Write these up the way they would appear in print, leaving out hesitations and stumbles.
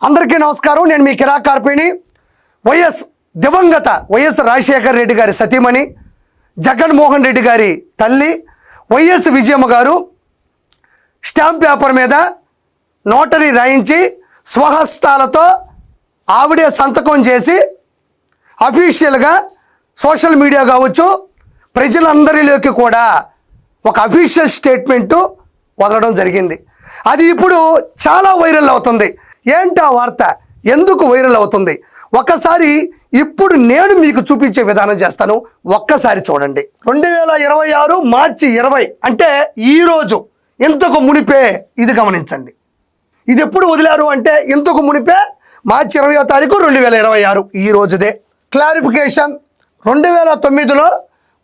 అందరికీ నమస్కారం. నేను మీ కిరా కార్పిణి. దివంగత వైఎస్ రాజశేఖర రెడ్డి గారి సతీమణి, జగన్మోహన్ రెడ్డి గారి తల్లి వైఎస్ విజయమ్మ గారు స్టాంప్ పేపర్ మీద నోటరీ రాయించి స్వహస్తాలతో ఆవిడే సంతకం చేసి అఫీషియల్గా సోషల్ మీడియా కావచ్చు ప్రజలందరిలోకి కూడా ఒక అఫీషియల్ స్టేట్మెంటు వదలడం జరిగింది. అది ఇప్పుడు చాలా వైరల్ అవుతుంది. ఏంటి ఆ వార్త, ఎందుకు వైరల్ అవుతుంది? ఒక్కసారి ఇప్పుడు నేను మీకు చూపించే విధానం చేస్తాను, ఒక్కసారి చూడండి. 2026 మార్చి 20 అంటే ఈరోజు, ఇంతకు మునిపే ఇది గమనించండి. ఇది ఎప్పుడు వదిలారు అంటే ఇంతకు మునిపే మార్చి 20వ తారీఖు 2026 ఈ రోజుదే. క్లారిఫికేషన్: 2009లో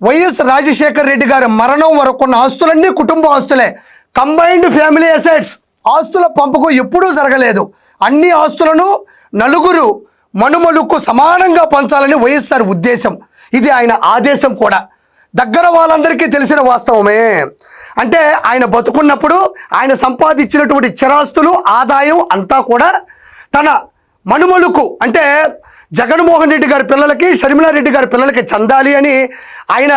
వైఎస్ రాజశేఖర రెడ్డి గారి మరణం వరకు ఉన్న ఆస్తులన్నీ కుటుంబ ఆస్తులే. కంబైన్డ్ ఫ్యామిలీ అసెట్స్, ఆస్తుల పంపకం ఎప్పుడూ జరగలేదు. అన్ని ఆస్తులను నలుగురు మనుమలకు సమానంగా పంచాలని వైఎస్ఆర్ ఉద్దేశం. ఇది ఆయన ఆదేశం కూడా. దగ్గర వాళ్ళందరికీ తెలిసిన వాస్తవమే. అంటే ఆయన బతుకున్నప్పుడు ఆయన సంపాదించినటువంటి చిరాస్తులు, ఆదాయం అంతా కూడా తన మనుమలకు అంటే జగన్మోహన్ రెడ్డి గారి పిల్లలకి, షర్మిలారెడ్డి గారి పిల్లలకి చెందాలి అని ఆయన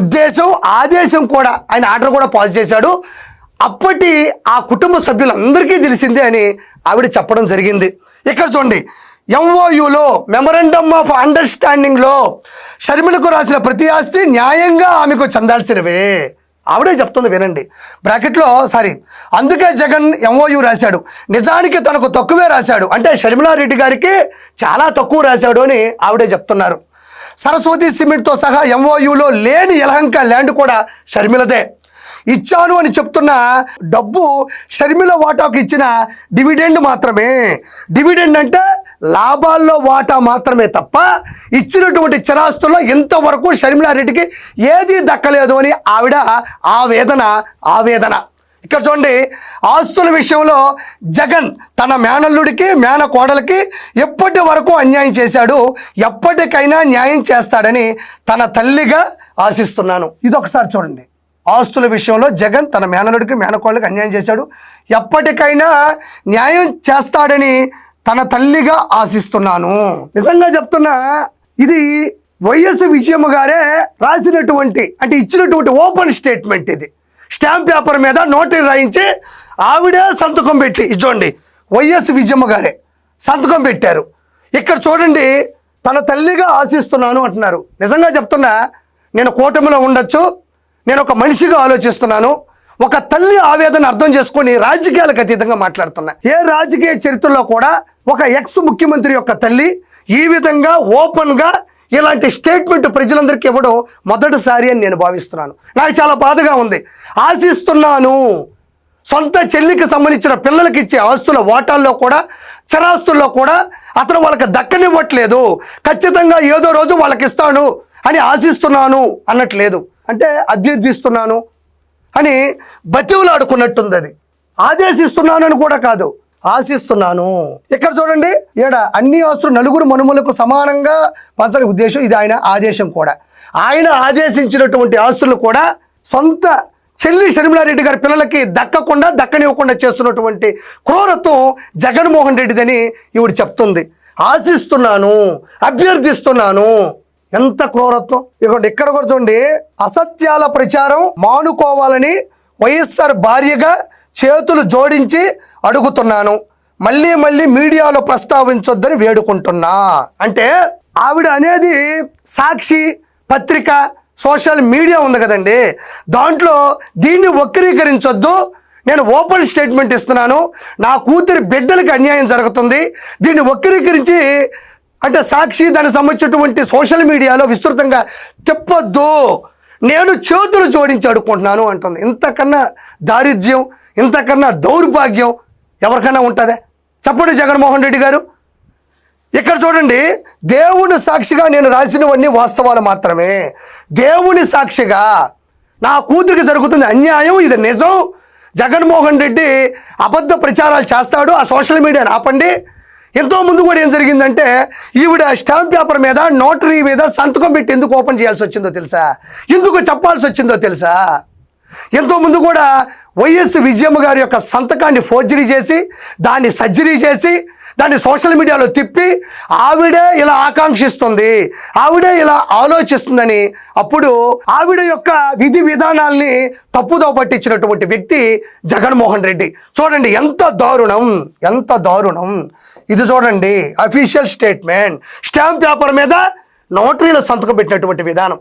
ఉద్దేశం, ఆదేశం కూడా, ఆయన ఆర్డర్ కూడా పాస్ చేశాడు. అప్పటి ఆ కుటుంబ సభ్యులందరికీ తెలిసిందే అని ఆవిడ చెప్పడం జరిగింది. ఇక్కడ చూడండి, ఎంఓయూలో మెమరాండమ్ ఆఫ్ అండర్స్టాండింగ్లో షర్మిలకు రాసిన ప్రతి ఆస్తి న్యాయంగా ఆమెకు చెందాల్సినవే ఆవిడే చెప్తుంది. వినండి బ్రాకెట్లో. అందుకే జగన్ ఎంఓయూ రాశాడు. నిజానికి తనకు తక్కువే రాశాడు, అంటే షర్మిలారెడ్డి గారికి చాలా తక్కువ రాశాడు అని ఆవిడే చెప్తున్నారు. సరస్వతి సిమెంట్తో సహా ఎంఓయూలో లేని యలహంక ల్యాండ్ కూడా షర్మిలదే. ఇచ్చాను అని చెప్తున్న డబ్బు షర్మిల వాటాకు ఇచ్చిన డివిడెండ్ మాత్రమే. డివిడెండ్ అంటే లాభాల్లో వాటా మాత్రమే తప్ప ఇచ్చినటువంటి చిరాస్తుల్లో ఇంతవరకు షర్మిలారెడ్డికి ఏదీ దక్కలేదు అని ఆవిడ ఆవేదన. ఇక్కడ చూడండి, ఆస్తుల విషయంలో జగన్ తన మేనల్లుడికి, మేనకోడలికి ఎప్పటి వరకు అన్యాయం చేశాడు, ఎప్పటికైనా న్యాయం చేస్తాడని తన తల్లిగా ఆశిస్తున్నాను. ఇది ఒకసారి చూడండి. ఆస్తుల విషయంలో జగన్ తన మేనల్లుడికి, మేనకోడలికి అన్యాయం చేశాడు, ఎప్పటికైనా న్యాయం చేస్తాడని తన తల్లిగా ఆశిస్తున్నాను. నిజంగా చెప్తున్నా, ఇది వైఎస్ విజయమ్మ గారే రాసినటువంటి, అంటే ఇచ్చినటువంటి ఓపెన్ స్టేట్మెంట్. ఇది స్టాంప్ పేపర్ మీద నోటరీ రాయించి ఆవిడే సంతకం పెట్టి, ఇచ్చోండి వైఎస్ విజయమ్మ గారే సంతకం పెట్టారు. ఇక్కడ చూడండి, తన తల్లిగా ఆశిస్తున్నాను అంటున్నారు. నిజంగా చెప్తున్నా, నేను కూటమిలో ఉండొచ్చు, నేను ఒక మనిషిగా ఆలోచిస్తున్నాను. ఒక తల్లి ఆవేదన అర్థం చేసుకొని రాజకీయాలకు అతీతంగా మాట్లాడుతున్నా. ఏ రాజకీయ చరిత్రలో కూడా ఒక ఎక్స్ ముఖ్యమంత్రి యొక్క తల్లి ఈ విధంగా ఓపెన్గా ఇలాంటి స్టేట్మెంట్ ప్రజలందరికీ ఇవ్వడం మొదటిసారి అని నేను భావిస్తున్నాను. నాకు చాలా బాధగా ఉంది. ఆశిస్తున్నాను. సొంత చెల్లికి సంబంధించిన పిల్లలకి ఇచ్చే ఆస్తుల వాటాల్లో కూడా, చరాస్తుల్లో కూడా అతను వాళ్ళకి దక్కనివ్వట్లేదు. ఖచ్చితంగా ఏదో రోజు వాళ్ళకి ఇస్తాను అని ఆశిస్తున్నాను అన్నట్లేదు, అంటే అభ్యర్థిస్తున్నాను అని బతివులాడుకున్నట్టుంది. అది ఆదేశిస్తున్నాను అని కూడా కాదు, ఆశిస్తున్నాను. ఇక్కడ చూడండి, ఈడ అన్ని ఆస్తులు నలుగురు మనుమలకు సమానంగా పంచని ఉద్దేశం. ఇది ఆయన ఆదేశం కూడా. ఆయన ఆదేశించినటువంటి ఆస్తులు కూడా సొంత చెల్లి షర్మిలారెడ్డి గారి పిల్లలకి దక్కనివ్వకుండా చేస్తున్నటువంటి క్రూరత్వం జగన్మోహన్ రెడ్డిదని ఈవిడ చెప్తుంది. ఆశిస్తున్నాను, అభ్యర్థిస్తున్నాను. ఎంత క్రూరత్వం! ఇదిగోండి, ఇక్కడ కూడా చూడండి, అసత్యాల ప్రచారం మానుకోవాలని వైఎస్ఆర్ భార్యగా చేతులు జోడించి అడుగుతున్నాను. మళ్ళీ మీడియాలో ప్రస్తావించొద్దని వేడుకుంటున్నా. అంటే ఆవిడ అనేది సాక్షి పత్రిక, సోషల్ మీడియా ఉంది కదండి, దాంట్లో దీన్ని వక్రీకరించొద్దు, నేను ఓపెన్ స్టేట్మెంట్ ఇస్తున్నాను, నా కూతురి బిడ్డలకి అన్యాయం జరుగుతుంది, దీన్ని వక్రీకరించి అంటే సాక్షి దానికి సంబంధించినటువంటి సోషల్ మీడియాలో విస్తృతంగా తిప్పొద్దు, నేను చేతులు జోడించి అడుక్కుంటున్నాను అంటుంది. ఇంతకన్నా దారిద్ర్యం, ఇంతకన్నా దౌర్భాగ్యం ఎవరికైనా ఉంటుందా? చెప్పండి జగన్మోహన్ రెడ్డి గారు. ఇక్కడ చూడండి, దేవుని సాక్షిగా నేను రాసినవన్నీ వాస్తవాలు మాత్రమే. దేవుని సాక్షిగా నా కూతురికి జరుగుతుంది అన్యాయం, ఇది నిజం. జగన్మోహన్ రెడ్డి అబద్ధ ప్రచారాలు చేస్తాడు, ఆ సోషల్ మీడియాని ఆపండి. ఎంతో ముందు కూడా ఏం జరిగిందంటే, ఈవిడ స్టాంప్ పేపర్ మీద నోటరీ మీద సంతకం పెట్టి ఎందుకు ఓపెన్ చేయాల్సి వచ్చిందో తెలుసా? ఎందుకు చెప్పాల్సి వచ్చిందో తెలుసా? ఎంతో ముందు కూడా వైఎస్ విజయమ్మ గారి యొక్క సంతకాన్ని ఫోర్జరీ చేసి, దాన్ని సర్జరీ చేసి, దాన్ని సోషల్ మీడియాలో తిప్పి ఆవిడే ఇలా ఆకాంక్షిస్తుంది, ఆవిడే ఇలా ఆలోచిస్తుందని అప్పుడు ఆవిడ యొక్క విధి విధానాల్ని తప్పుదో పట్టించినటువంటి వ్యక్తి జగన్మోహన్ రెడ్డి. చూడండి ఎంత దారుణం, ఎంత దారుణం. ఇది చూడండి, అఫీషియల్ స్టేట్మెంట్, స్టాంప్ పేపర్ మీద నోటరీలో సంతకం పెట్టినటువంటి విధానం.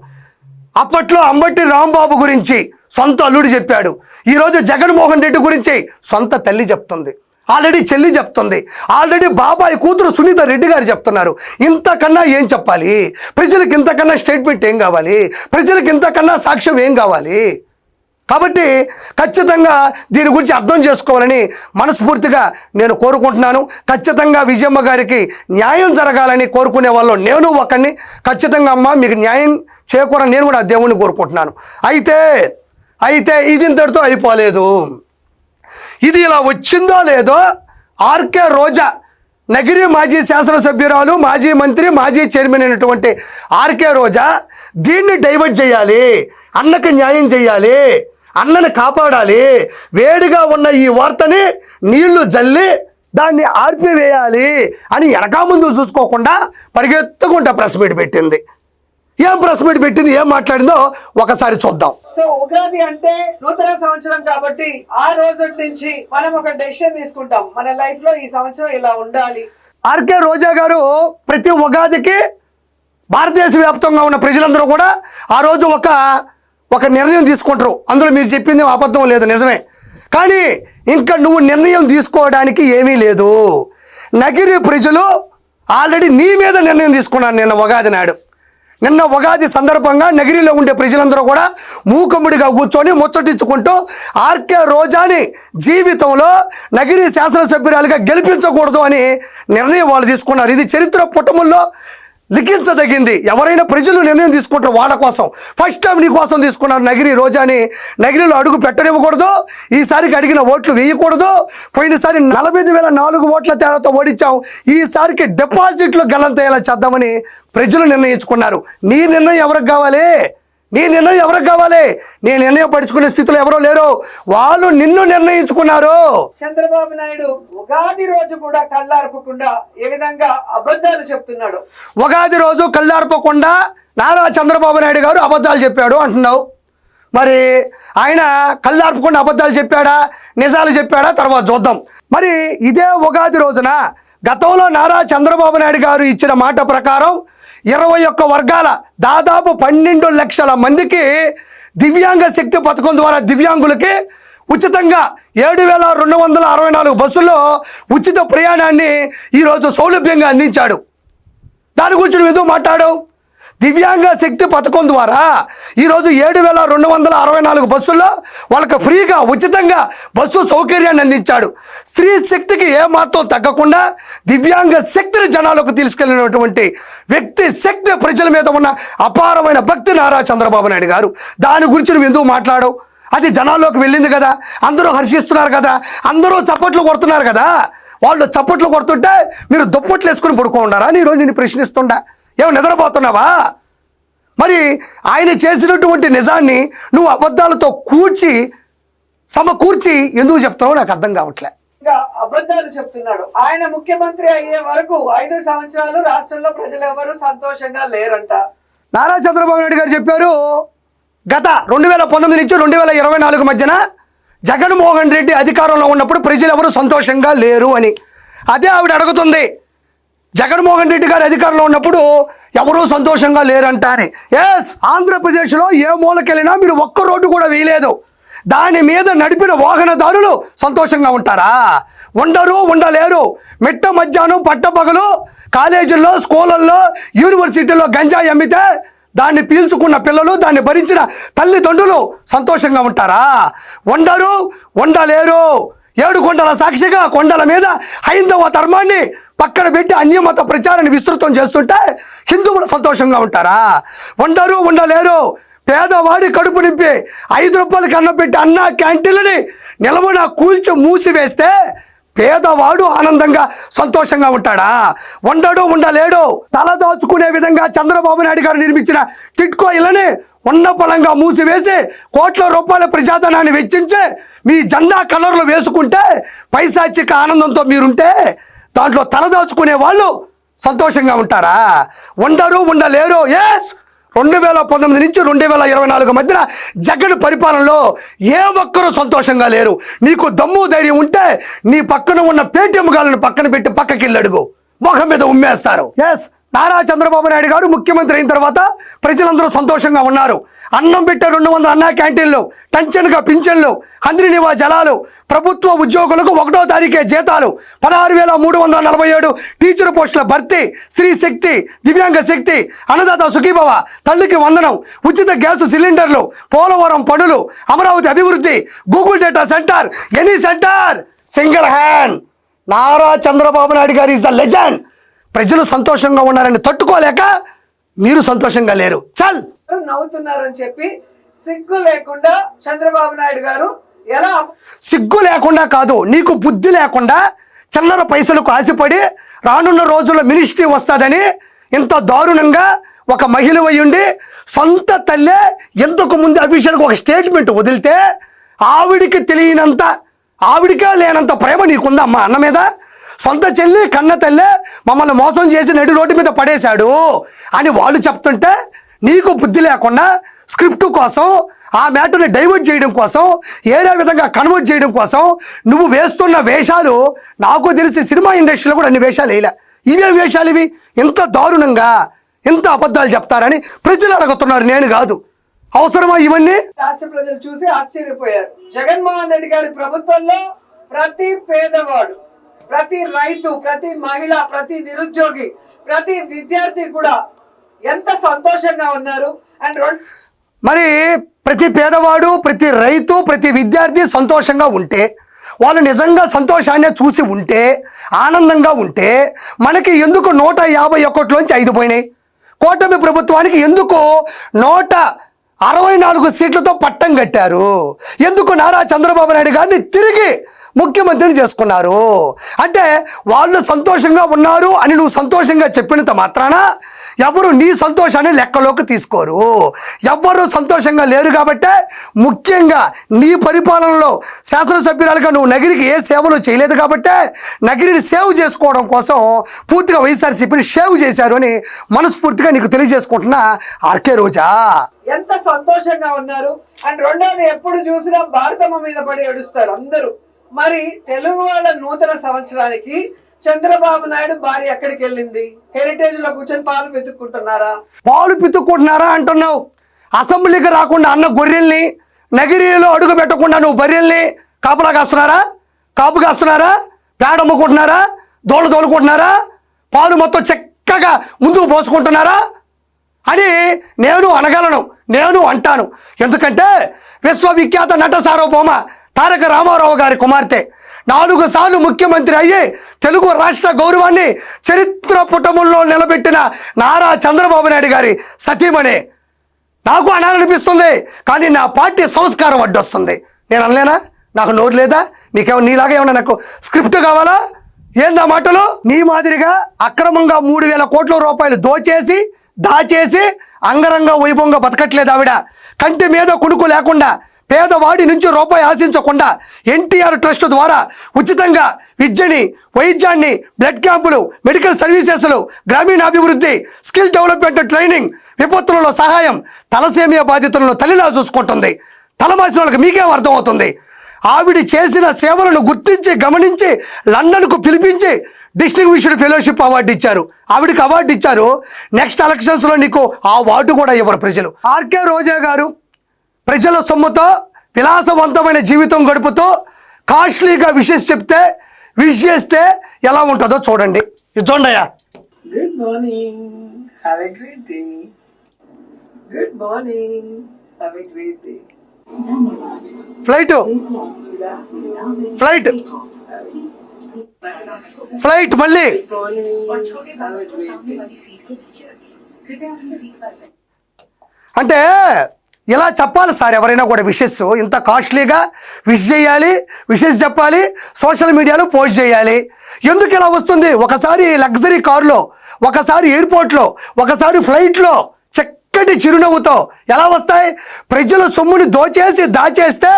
అప్పట్లో అంబటి రాంబాబు గురించి సొంత అల్లుడు చెప్పాడు, ఈరోజు జగన్మోహన్ రెడ్డి గురించి సొంత తల్లి చెప్తుంది, ఆల్రెడీ చెల్లి చెప్తుంది, ఆల్రెడీ బాబాయ్ కూతురు సునీత రెడ్డి గారు చెప్తున్నారు. ఇంతకన్నా ఏం చెప్పాలి ప్రజలకు? ఇంతకన్నా స్టేట్మెంట్ ఏం కావాలి ప్రజలకు? ఇంతకన్నా సాక్ష్యం ఏం కావాలి? కాబట్టి ఖచ్చితంగా దీని గురించి అర్థం చేసుకోవాలని మనస్ఫూర్తిగా నేను కోరుకుంటున్నాను. ఖచ్చితంగా విజయమ్మ గారికి న్యాయం జరగాలని కోరుకునే వాళ్ళు నేను ఒకరిని. ఖచ్చితంగా అమ్మ మీకు న్యాయం చేకూరని నేను కూడా ఆ దేవుణ్ణి కోరుకుంటున్నాను. అయితే ఇది ఇంతటితో అయిపోలేదు. ఇది ఇలా వచ్చిందో లేదో ఆర్కే రోజా, నగిరి మాజీ శాసనసభ్యురాలు, మాజీ మంత్రి, మాజీ చైర్మన్ అయినటువంటి ఆర్కే రోజా దీన్ని డైవర్ట్ చేయాలి, అన్నకి న్యాయం చేయాలి, అన్నని కాపాడాలి, వేడిగా ఉన్న ఈ వార్తని నీళ్లు జల్లి దాన్ని ఆర్పివేయాలి అని వెనక ముందు చూసుకోకుండా పరిగెత్తుకుంటా ప్రెస్ మీట్ పెట్టింది. ఏం ప్రెస్ మీట్ పెట్టింది, ఏం మాట్లాడిందో ఒకసారి చూద్దాం. సో ఉగాది అంటే నూతన సంవత్సరం కాబట్టి ఆ రోజు నుంచి మనం ఒక డెసిషన్ తీసుకుంటాం, మన లైఫ్ లో ఈ సంవత్సరం ఇలా ఉండాలి. ఆర్కే రోజా గారు ప్రతి ఉగాదికి భారతదేశ వ్యాప్తంగా ఉన్న ప్రజలందరూ కూడా ఆ రోజు ఒక నిర్ణయం తీసుకుంటారు. అందులో మీరు చెప్పింది అబద్ధం లేదు, నిజమే. కానీ ఇంకా నువ్వు నిర్ణయం తీసుకోవడానికి ఏమీ లేదు. నగిరి ప్రజలు ఆల్రెడీ నీ మీద నిర్ణయం తీసుకున్నారు నిన్న ఉగాది నాడు. నిన్న ఉగాది సందర్భంగా నగిరిలో ఉండే ప్రజలందరూ కూడా మూకమ్ముడిగా కూర్చొని ముచ్చటించుకుంటూ ఆర్కే రోజాని జీవితంలో నగిరి శాసనసభ్యురాలుగా గెలిపించకూడదు అని నిర్ణయం వాళ్ళు తీసుకున్నారు. ఇది చరిత్ర పుటముల్లో లిఖించదగింది. ఎవరైనా ప్రజలు నిర్ణయం తీసుకుంటారు వాళ్ళ కోసం. ఫస్ట్ టైం నీ కోసం తీసుకున్నారు నగిరి రోజాని. నగిరిలో అడుగు పెట్టనివ్వకూడదు, ఈసారికి అడిగిన ఓట్లు వేయకూడదు. పోయినసారి 45,004 ఓట్ల తేడాతో ఓడించాం, ఈసారికి డిపాజిట్లు గల్లంతయ్యేలా చేద్దామని ప్రజలు నిర్ణయించుకున్నారు. నీ నిర్ణయం ఎవరికి కావాలి? నీ నిర్ణయం ఎవరికి కావాలి? నీ నిర్ణయం పడుచుకునే స్థితిలో ఎవరో లేరు, వాళ్ళు నిన్ను నిర్ణయించుకున్నారు. చంద్రబాబు నాయుడు ఉగాది రోజు కూడా కళ్ళార్పకుండా ఏ విధంగా అబద్ధాలు చెప్తున్నాడు. ఉగాది రోజు కళ్ళార్పకుండా నారా చంద్రబాబు నాయుడు గారు అబద్ధాలు చెప్పాడు అంటున్నావు. మరి ఆయన కళ్ళార్పకుండా అబద్ధాలు చెప్పాడా, నిజాలు చెప్పాడా? తర్వాత చూద్దాం. మరి ఇదే ఉగాది రోజున గతంలో నారా చంద్రబాబు నాయుడు గారు ఇచ్చిన మాట ప్రకారం 21 వర్గాల దాదాపు 12 లక్షల మందికి దివ్యాంగ శక్తి పథకం ద్వారా దివ్యాంగులకి ఉచితంగా 7,264 బస్సుల్లో ఉచిత ప్రయాణాన్ని ఈరోజు సౌలభ్యంగా అందించాడు. దాని గురించి నువ్వు ఎందుకు మాట్లాడావు? దివ్యాంగ శక్తి పథకం ద్వారా ఈరోజు 7,264 బస్సుల్లో వాళ్ళకి ఫ్రీగా ఉచితంగా బస్సు సౌకర్యాన్ని అందించాడు. స్త్రీ శక్తికి ఏమాత్రం తగ్గకుండా దివ్యాంగ శక్తిని జనాలకు తీసుకెళ్ళినటువంటి వ్యక్తి శక్తి, ప్రజల మీద ఉన్న అపారమైన భక్తి నారా చంద్రబాబు నాయుడు గారు. దాని గురించి నువ్వు ఎందుకు మాట్లాడవు? అది జనాల్లోకి వెళ్ళింది కదా, అందరూ హర్షిస్తున్నారు కదా, అందరూ చప్పట్లు కొడుతున్నారు కదా. వాళ్ళు చప్పట్లు కొడుతుంటే మీరు దుప్పట్లు వేసుకుని పడుకోండారా అని ఈరోజు నేను ప్రశ్నిస్తుండా. ఏమో నిద్రపోతున్నావా? మరి ఆయన చేసినటువంటి నిజాన్ని నువ్వు అబద్ధాలతో సమకూర్చి ఎందుకు చెప్తావో నాకు అర్థం కావట్లే. ఇంకా అబద్ధాలు చెప్తున్నాడు. ఆయన ముఖ్యమంత్రి అయ్యే వరకు 5 సంవత్సరాలు రాష్ట్రంలో ప్రజలు ఎవరు సంతోషంగా లేరంట. నారా చంద్రబాబు నాయుడు గారు చెప్పారు, గత 2019 నుంచి 2024 మధ్యన జగన్మోహన్ రెడ్డి అధికారంలో ఉన్నప్పుడు ప్రజలు ఎవరు సంతోషంగా లేరు అని. అదే ఆవిడ అడుగుతుంది, జగన్మోహన్ రెడ్డి గారు అధికారంలో ఉన్నప్పుడు ఎవరూ సంతోషంగా లేరంట అని. ఎస్, ఆంధ్రప్రదేశ్లో ఏ మూలకెళ్ళినా మీరు ఒక్క రోడ్డు కూడా వేయలేదు, దాని మీద నడిపిన వాహనదారులు సంతోషంగా ఉంటారా? ఉండరు, ఉండలేరు. మిట్ట మధ్యాహ్నం పట్టపగలు కాలేజీల్లో, స్కూళ్ళల్లో, యూనివర్సిటీల్లో గంజాయి అమ్మితే దాన్ని పీల్చుకున్న పిల్లలు, దాన్ని భరించిన తల్లిదండ్రులు సంతోషంగా ఉంటారా? ఉండరు, ఉండలేరు. 7 కొండల సాక్షిగా కొండల మీద హైందవ ధర్మాన్ని పక్కన పెట్టి అన్యమత ప్రచారాన్ని విస్తృతం చేస్తుంటే హిందువులు సంతోషంగా ఉంటారా? ఉండరు, ఉండలేరు. పేదవాడి కడుపు నింపి 5 రూపాయలకి అన్నం పెట్టి అన్న క్యాంటీన్లని నిలవన కూల్చి మూసివేస్తే పేదవాడు ఆనందంగా సంతోషంగా ఉంటాడా? ఉండడు, ఉండలేడు. తల దాచుకునే విధంగా చంద్రబాబు నాయుడు గారు నిర్మించిన టిట్కో ఇళ్ళని ఉన్న పొలంగా మూసివేసి కోట్ల రూపాయల ప్రజాధనాన్ని వెచ్చించి మీ జెండా కలర్లు వేసుకుంటే పైశాచిక ఆనందంతో మీరుంటే దాంట్లో తలదాచుకునే వాళ్ళు సంతోషంగా ఉంటారా? ఉండలేరు. ఎస్, 2019 నుంచి 2024 మధ్యన జగన్ పరిపాలనలో ఏ ఒక్కరూ సంతోషంగా లేరు. నీకు దమ్ము ధైర్యం ఉంటే నీ పక్కన ఉన్న పేటీఎం గాలను పక్కన పెట్టి పక్కకి అడుగు, ముఖం మీద ఉమ్మేస్తారు. ఎస్, నారా చంద్రబాబు నాయుడు గారు ముఖ్యమంత్రి అయిన తర్వాత ప్రజలందరూ సంతోషంగా ఉన్నారు. అన్నం పెట్టే 200 అన్నా క్యాంటీన్లు, టెన్షన్గా పింఛన్లు, అందరి నివా జలాలు, ప్రభుత్వ ఉద్యోగులకు 1వ తారీఖే జీతాలు, 16,347 టీచర్ పోస్టుల భర్తీ, స్త్రీ శక్తి, దివ్యాంగ శక్తి, అన్నదాత సుఖీభవ, తల్లికి వందనం, ఉచిత గ్యాసు సిలిండర్లు, పోలవరం పనులు, అమరావతి అభివృద్ధి, Google data centre, any centre, single hand Nara Chandrababu Naidu గారు ఈజ్ ద లెజెండ్. ప్రజలు సంతోషంగా ఉన్నారని తట్టుకోలేక మీరు సంతోషంగా లేరు. చల్, నవ్వుతున్నారని చెప్పి సిగ్గు లేకుండా చంద్రబాబు నాయుడు గారు ఎలా? సిగ్గు లేకుండా కాదు, నీకు బుద్ధి లేకుండా చిల్లర పైసలకు ఆశపడి రానున్న రోజుల్లో మినిస్ట్రీ వస్తుందని ఇంత దారుణంగా ఒక మహిళ అయ్యుండి సొంత తల్లే ఎంతకు ముందు అఫీషియల్గా ఒక స్టేట్మెంట్ వదిలితే ఆవిడికి తెలియనంత, ఆవిడికే లేనంత ప్రేమ నీకుందా అమ్మ అన్న మీద? సొంత చెల్లి కన్న తల్లే మమ్మల్ని మోసం చేసి నడి రోడ్డు మీద పడేశాడు అని వాళ్ళు చెప్తుంటే నీకు బుద్ధి లేకుండా స్క్రిప్ట్ కోసం, ఆ మ్యాటర్ని డైవర్ట్ చేయడం కోసం, ఏరే విధంగా కన్వర్ట్ చేయడం కోసం నువ్వు వేస్తున్న వేషాలు నాకు తెలిసి సినిమా ఇండస్ట్రీలో కూడా అన్ని వేషాలు వేయలే. ఇవేం వేషాలు ఇవి? ఇంత దారుణంగా ఇంత అబద్ధాలు చెప్తారని ప్రజలు అడుగుతున్నారు, నేను కాదు. అవసరమా ఇవన్నీ? రాష్ట్ర ప్రజలు చూసి ఆశ్చర్యపోయారు. జగన్మోహన్ రెడ్డి గారి ప్రభుత్వంలో ప్రతి పేదవాడు, ప్రతి రైతు, ప్రతి మహిళ, ప్రతి నిరుద్యోగి, ప్రతి విద్యార్థి కూడా ఎంత సంతోషంగా ఉన్నారు. అండ్ మరి ప్రతి పేదవాడు, ప్రతి రైతు, ప్రతి విద్యార్థి సంతోషంగా ఉంటే, వాళ్ళు నిజంగా సంతోషాన్ని చూసి ఉంటే, ఆనందంగా ఉంటే మనకి ఎందుకు 151లోంచి 5 పోయినాయి? కూటమి ప్రభుత్వానికి ఎందుకు 164 సీట్లతో పట్టం కట్టారు? ఎందుకు నారా చంద్రబాబు నాయుడు గారిని తిరిగి ముఖ్యమంత్రిని చేసుకున్నారు? అంటే వాళ్ళు సంతోషంగా ఉన్నారు అని నువ్వు సంతోషంగా చెప్పినంత మాత్రాన ఎవరు నీ సంతోషాన్ని లెక్కలోకి తీసుకోరు. ఎవ్వరూ సంతోషంగా లేరు కాబట్టే, ముఖ్యంగా నీ పరిపాలనలో శాసనసభ్యురాలుగా నువ్వు నగిరికి ఏ సేవలు చేయలేదు కాబట్టే నగిరిని సేవ్ చేసుకోవడం కోసం పూర్తిగా వైఎస్ఆర్సీపీని సేవ్ చేశారు అని మనస్ఫూర్తిగా నీకు తెలియజేసుకుంటున్నా. ఆర్కే రోజా ఎంత సంతోషంగా ఉన్నారు. అండ్ రెండోది, ఎప్పుడు చూసినా భారతమ్మ మీద పడి ఏడుస్తారు అందరూ. మరి తెలుగు వాళ్ళ నూతన సంవత్సరానికి చంద్రబాబు నాయుడు భార్య ఎక్కడికి వెళ్ళింది? హెరిటేజ్ లో కూర్చొని పాలు పితుక్కుంటున్నారా అంటున్నావు. అసెంబ్లీకి రాకుండా అన్న గొర్రెల్ని, నగిరిలో అడుగు పెట్టకుండా నువ్వు బర్రెల్ని కాపలా కాస్తున్నారా? పేడ అమ్ముకుంటున్నారా? దోలుకుంటున్నారా? పాలు మొత్తం చక్కగా ముందుకు పోసుకుంటున్నారా అని నేను అనగలను, నేను అంటాను. ఎందుకంటే విశ్వవిఖ్యాత నట సార్వభౌమ తారక రామారావు గారి కుమార్తె 4 సార్లు ముఖ్యమంత్రి అయ్యి తెలుగు రాష్ట్ర గౌరవాన్ని చరిత్ర పుటముల్లో నిలబెట్టిన నారా చంద్రబాబు నాయుడు గారి సతీమణి. నాకు అనాలనిపిస్తుంది, కానీ నా పార్టీ సంస్కారం అడ్డొస్తుంది. నేను అనలేనా? నాకు నోరు లేదా? నీలాగా ఏమన్నా నాకు స్క్రిప్ట్ కావాలా? ఏందా మాటలు? నీ మాదిరిగా అక్రమంగా 3,000 కోట్ల రూపాయలు దోచేసి దాచేసి అంగరంగ వైభవంగా బతకట్లేదు ఆవిడ. కంటి మీద కునుకు లేకుండా, పేదవాడి నుంచి రూపాయి ఆశించకుండా ఎన్టీఆర్ ట్రస్ట్ ద్వారా ఉచితంగా విద్యని, వైద్యాన్ని, బ్లడ్ క్యాంపులు, మెడికల్ సర్వీసెస్లు, గ్రామీణాభివృద్ధి, స్కిల్ డెవలప్మెంట్ ట్రైనింగ్, విపత్తులలో సహాయం, తలసేమియా బాధితులను తల్లిలా చూసుకుంటుంది. తలమాసిన వాళ్ళకి మీకేం అర్థమవుతుంది? ఆవిడ చేసిన సేవలను గుర్తించి గమనించి లండన్కు పిలిపించి డిస్టింగ్విష్డ్ ఫెలోషిప్ అవార్డు ఇచ్చారు. ఆవిడకి అవార్డు ఇచ్చారు. నెక్స్ట్ ఎలక్షన్స్లో నీకు ఆ అవార్డు కూడా ఇవ్వరు ప్రజలు. ఆర్కే రోజా గారు ప్రజల సొమ్ముతో విలాసవంతమైన జీవితం గడుపుతూ కాస్ట్లీగా విషెస్ చేస్తే ఎలా ఉంటుందో చూడండి. ఇది చూడండియా. Good morning, have a great day. Good morning, have a great day. Flight మళ్ళీ అంటే ఇలా చెప్పాలి సార్. ఎవరైనా కూడా విషెస్ ఇంత కాస్ట్లీగా విషెస్ చెప్పాలి, సోషల్ మీడియాలో పోస్ట్ చేయాలి. ఎందుకు ఇలా వస్తుంది? ఒకసారి లగ్జరీ కారులో, ఒకసారి ఎయిర్పోర్ట్లో, ఒకసారి ఫ్లైట్లో చక్కటి చిరునవ్వుతో ఎలా వస్తాయి? ప్రజల సొమ్ముని దాచేస్తే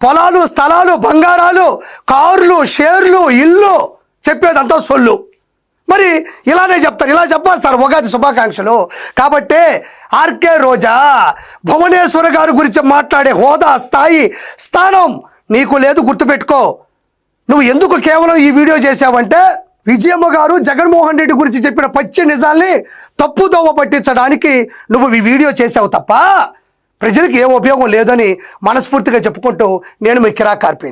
పొలాలు, స్థలాలు, బంగారాలు, కార్లు, షేర్లు, ఇల్లు చెప్పేదంతా సొల్లు. మరి ఇలానే చెప్తారు, ఇలా చెప్పేస్తారు ఉగాది శుభాకాంక్షలు. కాబట్టి ఆర్కే రోజా, భువనేశ్వర్ గారి గురించి మాట్లాడే హోదా, స్థాయి, స్థానం నీకు లేదు, గుర్తుపెట్టుకో. నువ్వు ఎందుకు కేవలం ఈ వీడియో చేసావంటే విజయమ్మ గారు జగన్మోహన్ రెడ్డి గురించి చెప్పిన పచ్చి నిజాల్ని తప్పుదోవ పట్టించడానికి నువ్వు ఈ వీడియో చేసావు తప్ప ప్రజలకు ఏ ఉపయోగం లేదని మనస్ఫూర్తిగా చెప్పుకుంటూ నేను మీ కిరాక్ కార్పీని.